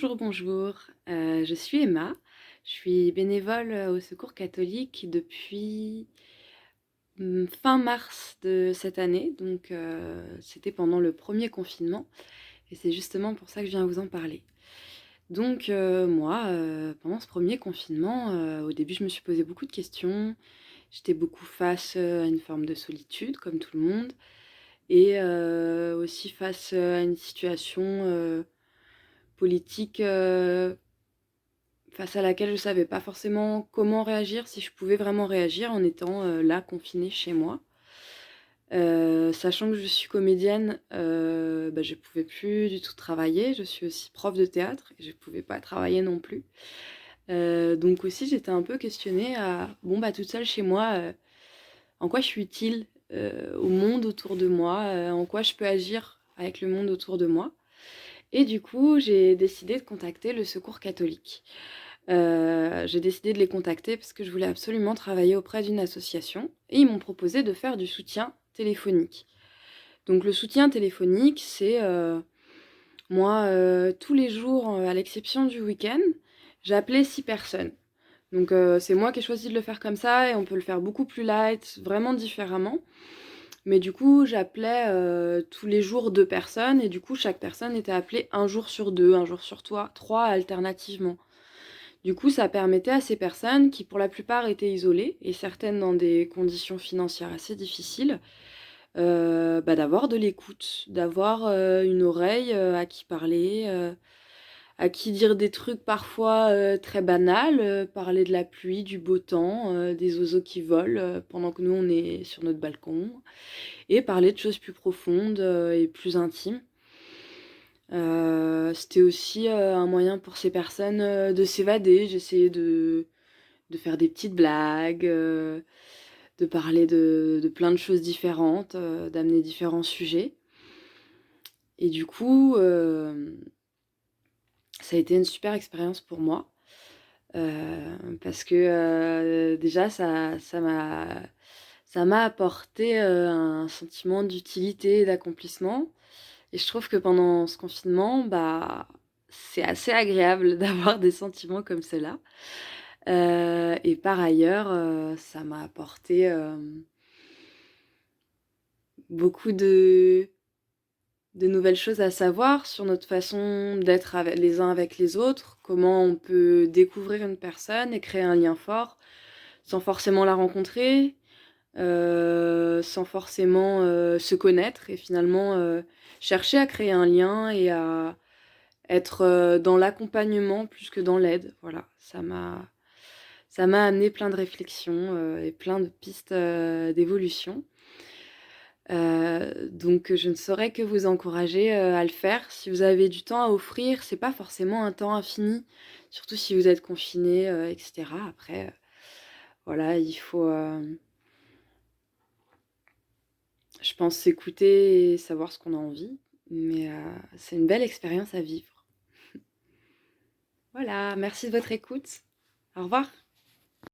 Bonjour, bonjour. Je suis Emma. Je suis bénévole au Secours catholique depuis fin mars de cette année. Donc, c'était pendant le premier confinement. Et c'est justement pour ça que je viens vous en parler. Donc, moi, pendant ce premier confinement, au début, je me suis posé beaucoup de questions. J'étais beaucoup face à une forme de solitude, comme tout le monde. Et aussi face à une situation politique face à laquelle je ne savais pas forcément comment réagir, si je pouvais vraiment réagir en étant là, confinée chez moi. Sachant que je suis comédienne, je ne pouvais plus du tout travailler. Je suis aussi prof de théâtre et je ne pouvais pas travailler non plus. Donc aussi, j'étais un peu questionnée à, toute seule chez moi, en quoi je suis utile au monde autour de moi, en quoi je peux agir avec le monde autour de moi. Et du coup, j'ai décidé de contacter le Secours catholique. J'ai décidé de les contacter parce que je voulais absolument travailler auprès d'une association et ils m'ont proposé de faire du soutien téléphonique. Donc le soutien téléphonique, c'est moi, tous les jours, à l'exception du week-end, j'appelais 6 personnes. Donc c'est moi qui ai choisi de le faire comme ça et on peut le faire beaucoup plus light, vraiment différemment. Mais du coup, j'appelais tous les jours 2 personnes et du coup, chaque personne était appelée un jour sur 2, un jour sur 3 alternativement. Du coup, ça permettait à ces personnes qui, pour la plupart, étaient isolées et certaines dans des conditions financières assez difficiles, d'avoir de l'écoute, d'avoir une oreille à qui parler, à qui dire des trucs parfois très banals, parler de la pluie, du beau temps, des oiseaux qui volent pendant que nous on est sur notre balcon, et parler de choses plus profondes et plus intimes. C'était aussi un moyen pour ces personnes de s'évader. J'essayais de faire des petites blagues, de parler de plein de choses différentes, d'amener différents sujets. Et du coup, ça a été une super expérience pour moi. Parce que déjà, ça m'a apporté un sentiment d'utilité et d'accomplissement. Et je trouve que pendant ce confinement, c'est assez agréable d'avoir des sentiments comme ceux-là. Et par ailleurs, ça m'a apporté beaucoup de nouvelles choses à savoir sur notre façon d'être les uns avec les autres, comment on peut découvrir une personne et créer un lien fort sans forcément la rencontrer, sans forcément se connaître et finalement chercher à créer un lien et à être dans l'accompagnement plus que dans l'aide. Voilà, ça m'a amené plein de réflexions et plein de pistes d'évolution. Donc je ne saurais que vous encourager à le faire. Si vous avez du temps à offrir, c'est pas forcément un temps infini, surtout si vous êtes confiné, etc. Après, voilà, il faut, je pense, s'écouter et savoir ce qu'on a envie. Mais c'est une belle expérience à vivre. Voilà, merci de votre écoute. Au revoir.